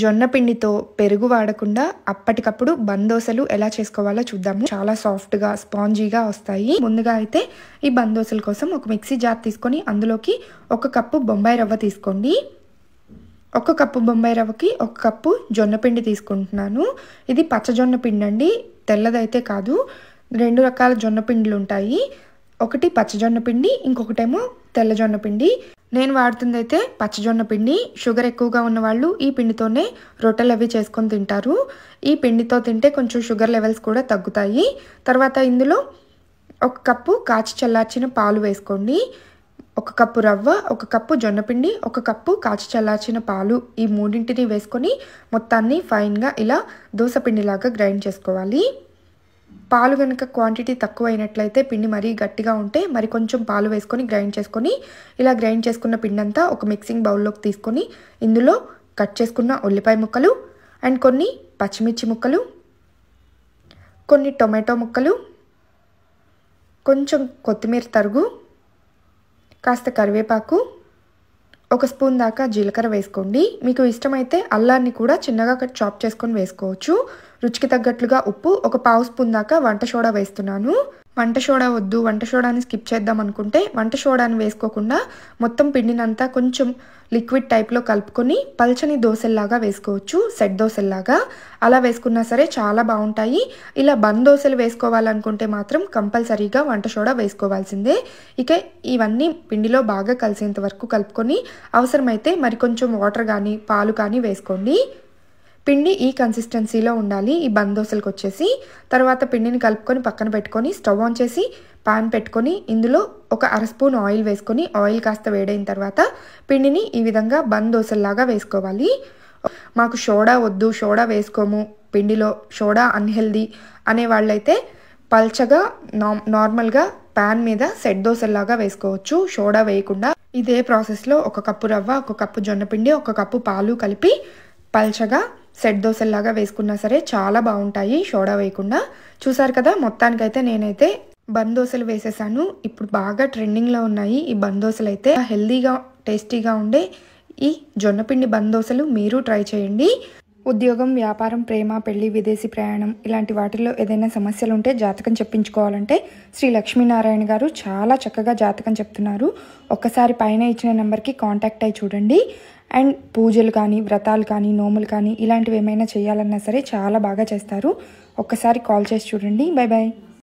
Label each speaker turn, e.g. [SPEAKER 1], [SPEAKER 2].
[SPEAKER 1] జొన్న పిండితో పెరుగు వాడకుండా అప్పటికప్పుడు బందోసలు ఎలా చేసుకోవాలో చూద్దాము. చాలా సాఫ్ట్గా స్పాంజీగా వస్తాయి. ముందుగా అయితే ఈ బందోసల కోసం ఒక మిక్సీ జార్ తీసుకొని అందులోకి 1 కప్పు బొంబాయి రవ్వ తీసుకోండి. 1 కప్పు బొంబాయి రవ్వకి 1 కప్పు జొన్న పిండి తీసుకుంటున్నాను. ఇది పచ్చజొన్న పిండి అండి, తెల్లదైతే కాదు. 2 రకాల జొన్న పిండిలు ఉంటాయి. ఒకటి పచ్చజొన్న పిండి, ఇంకొకటేమో తెల్లజొన్న పిండి. నేను వాడుతుంది అయితే పచ్చజొన్న పిండి. షుగర్ ఎక్కువగా ఉన్న వాళ్ళు ఈ పిండితోనే రొట్టెలు అవి చేసుకొని తింటారు. ఈ పిండితో తింటే కొంచెం షుగర్ లెవెల్స్ కూడా తగ్గుతాయి. తర్వాత ఇందులో 1 కప్పు కాచి చల్లార్చిన పాలు వేసుకోండి. 1 కప్పు రవ్వ, 1 కప్పు జొన్నపిండి, 1 కప్పు కాచి చల్లార్చిన పాలు, ఈ మూడింటిని వేసుకొని మొత్తాన్ని ఫైన్గా ఇలా దోశ పిండిలాగా గ్రైండ్ చేసుకోవాలి. పాలు కనుక క్వాంటిటీ తక్కువ అయినట్లయితే పిండి మరీ గట్టిగా ఉంటే మరి కొంచెం పాలు వేసుకొని గ్రైండ్ చేసుకొని, ఇలా గ్రైండ్ చేసుకున్న పిండి అంతా ఒక మిక్సింగ్ బౌల్లోకి తీసుకొని ఇందులో కట్ చేసుకున్న ఉల్లిపాయ ముక్కలు అండ్ కొన్ని పచ్చిమిర్చి ముక్కలు, కొన్ని టొమాటో ముక్కలు, కొంచెం కొత్తిమీర తరుగు, కాస్త కరివేపాకు, 1 స్పూన్ దాకా జీలకర్ర వేసుకోండి. మీకు ఇష్టమైతే అల్లాన్ని కూడా చిన్నగా చాప్ చేసుకొని వేసుకోవచ్చు. రుచికి తగ్గట్లుగా ఉప్పు, 1 పావు స్పూన్ దాకా వంట సోడా వేస్తున్నాను. వంట సోడా వద్దు, వంట సోడాని స్కిప్ చేద్దాం అనుకుంటే వంట సోడాని వేసుకోకుండా మొత్తం పిండినంతా కొంచెం లిక్విడ్ టైప్లో కలుపుకొని పల్చని దోశల్లాగా వేసుకోవచ్చు, సెట్ దోశల్లాగా. అలా వేసుకున్నా సరే చాలా బాగుంటాయి. ఇలా బందోసలు వేసుకోవాలనుకుంటే మాత్రం కంపల్సరీగా వంట సోడా వేసుకోవాల్సిందే. ఇక ఇవన్నీ పిండిలో బాగా కలిసేంత వరకు కలుపుకొని అవసరమైతే మరి కొంచెం వాటర్ కానీ పాలు కానీ వేసుకోండి. పిండి ఈ కన్సిస్టెన్సీలో ఉండాలి ఈ బందోసలకు వచ్చేసి. తర్వాత పిండిని కలుపుకొని పక్కన పెట్టుకొని స్టవ్ ఆన్ చేసి పాన్ పెట్టుకొని ఇందులో 1/2 స్పూన్ ఆయిల్ వేసుకొని ఆయిల్ కాస్త వేడైన తర్వాత పిండిని ఈ విధంగా బందోసల్లాగా వేసుకోవాలి. మాకు సోడా వద్దు, సోడా వేసుకోము, పిండిలో సోడా అన్హెల్దీ అనే వాళ్ళైతే పల్చగా నార్మల్గా పాన్ మీద సెట్ దోశల్లాగా వేసుకోవచ్చు, సోడా వేయకుండా. ఇదే ప్రాసెస్లో 1 కప్పు రవ్వ, 1 కప్పు జొన్నపిండి, 1 కప్పు పాలు కలిపి పల్చగా సెట్ దోశల్లాగా వేసుకున్నా సరే చాలా బాగుంటాయి సోడా వేయకుండా. చూసారు కదా, మొత్తానికైతే నేనైతే బందోసలు వేసేసాను. ఇప్పుడు బాగా ట్రెండింగ్లో ఉన్నాయి ఈ బందోసలు. అయితే హెల్దీగా టేస్టీగా ఉండే ఈ జొన్నపిండి బందోసలు మీరు ట్రై చేయండి. ఉద్యోగం, వ్యాపారం, ప్రేమ, పెళ్లి, విదేశీ ప్రయాణం ఇలాంటి వాటిల్లో ఏదైనా సమస్యలు ఉంటే జాతకం చెప్పించుకోవాలంటే శ్రీ లక్ష్మీనారాయణ గారు చాలా చక్కగా జాతకం చెప్తున్నారు. ఒక్కసారి పైన ఇచ్చిన నెంబర్కి కాంటాక్ట్ అయ్యి చూడండి. అండ్ పూజలు కానీ, వ్రతాలు కానీ, నోములు కానీ ఇలాంటివి ఏమైనా చేయాలన్నా సరే చాలా బాగా చేస్తారు. ఒక్కసారి కాల్ చేసి చూడండి. Bye bye.